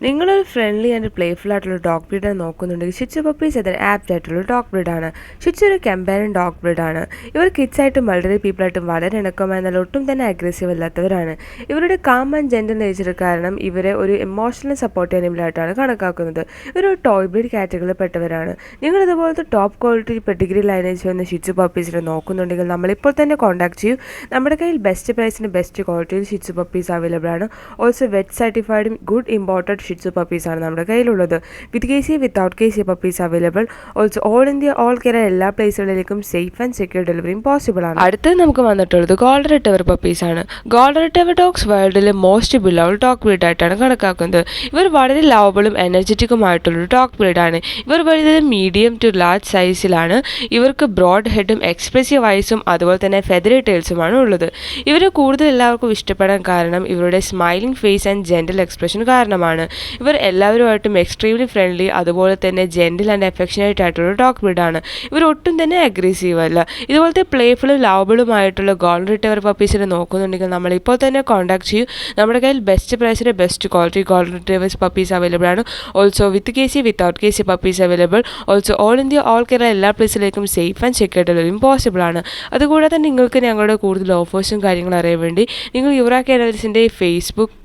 നിങ്ങളൊരു friendly and playful ആയിട്ടുള്ള dog ബ്രീഡാണ് നോക്കുന്നുണ്ടെങ്കിൽ Shih Tzu puppies അതിന് ആപ്റ്റ് ആയിട്ടുള്ള ഡോഗ് ബ്രീഡാണ്. ഷിറ്റ്സു ഒരു കമ്പാനിയൻ ഡോഗ് ബ്രീഡാണ്. ഇവർ കിഡ്സായിട്ടും വളരെ പീപ്പിളായിട്ടും വളരെ ഇണക്കമായെന്നാൽ ഒട്ടും തന്നെ അഗ്രസീവ് അല്ലാത്തവരാണ്. ഇവരുടെ കാം ആൻഡ് ജെന്റിൽ നേച്ചർ കാരണം ഇവരെ ഒരു ഇമോഷണൽ സപ്പോർട്ട് അനിമലായിട്ടാണ് കണക്കാക്കുന്നത്. ഇവരൊരു ടോയ് ബ്രീഡ് കാറ്റഗറിയിൽ പെട്ടവരാണ്. നിങ്ങൾ ഇതുപോലത്തെ ടോപ്പ് ക്വാളിറ്റി പെഡിഗ്രി ലൈനേജ് വന്ന ഷിറ്റ്സു പപ്പീസിനെ നോക്കുന്നുണ്ടെങ്കിൽ നമ്മളിപ്പോൾ തന്നെ കോൺടാക്ട് ചെയ്യൂ. നമ്മുടെ കയ്യിൽ ബെസ്റ്റ് പ്രൈസിന് ബെസ്റ്റ് ക്വാളിറ്റിയിൽ ഷിറ്റ്സു പപ്പീസ് അവൈലബിൾ ആണ്. ഓൾസോ വെറ്റ് സർട്ടിഫൈഡും ഗുഡ് ഇമ്പോർട്ടഡ് ഷിറ്റ്സു പപ്പീസ് ആണ് നമ്മുടെ കയ്യിലുള്ളത്. With KC without KC puppies available. Also all India all Kerala എല്ലാ പ്ലേസുകളിലേക്കും സേഫ് ആൻഡ് സെക്യൂർ ഡെലിവറിയും പോസിബിൾ ആണ്. അടുത്ത് നമുക്ക് വന്നിട്ടുള്ളത് ഗോൾഡൻ റിട്രീവർ പപ്പീസ് ആണ്. ഗോൾഡൻ റിട്രീവർ ഡോഗ്സ് വേൾഡിലെ മോസ്റ്റ് ബിലവ്ഡ് ഡോഗ് ബ്രീഡ് ആയിട്ടാണ് കണക്കാക്കുന്നത്. ഇവർ വളരെ ലവബിളും എനർജറ്റിക്കുമായിട്ടുള്ളൊരു ഡോഗ് ബ്രീഡാണ്. ഇവർ വരുന്നത് മീഡിയം ടു ലാർജ് സൈസിലാണ്. ഇവർക്ക് ബ്രോഡ് ഹെഡും എക്സ്പ്രസീവ് ഐസും അതുപോലെ തന്നെ ഫെദറി ടെയിൽസുമാണ് ഉള്ളത്. ഇവരെ കൂടുതൽ എല്ലാവർക്കും ഇഷ്ടപ്പെടാൻ കാരണം ഇവരുടെ smiling face and gentle expression കാരണമാണ്. ഇവർ എല്ലാവരുമായിട്ടും എക്സ്ട്രീംലി ഫ്രണ്ട്ലി അതുപോലെ തന്നെ ജെന്റിൽ ആൻഡ് അഫെക്ഷനേറ്റ് ആയിട്ടുള്ള ഡോഗ് ബ്രീഡാണ്. ഇവർ ഒട്ടും തന്നെ അഗ്രസീവ് അല്ല. ഇതുപോലത്തെ പ്ലേഫുള്ളും ലവബിളുമായിട്ടുള്ള ഗോൾഡൻ റിട്രീവർ പപ്പീസിനെ നോക്കുന്നുണ്ടെങ്കിൽ നമ്മൾ ഇപ്പോൾ തന്നെ കോൺടാക്ട് ചെയ്യൂ. നമ്മുടെ കയ്യിൽ ബെസ്റ്റ് പ്രൈസിന് best quality golden retrievers puppies available ആണ്. Also with KC without KC puppies available. Also all India all Kerala എല്ലാ പ്ലേസിലേക്കും സേഫ് ആൻഡ് സെക്യൂർ ഡെലിവറിയും പോസിബിൾ ആണ്. അതുകൂടാതെ നിങ്ങൾക്ക് ഞങ്ങളുടെ കൂടുതൽ ഓഫേഴ്സും കാര്യങ്ങളും അറിയാൻ വേണ്ടി നിങ്ങൾ യുവറാ കേരളസിൻ്റെ ഫേസ്ബുക്ക്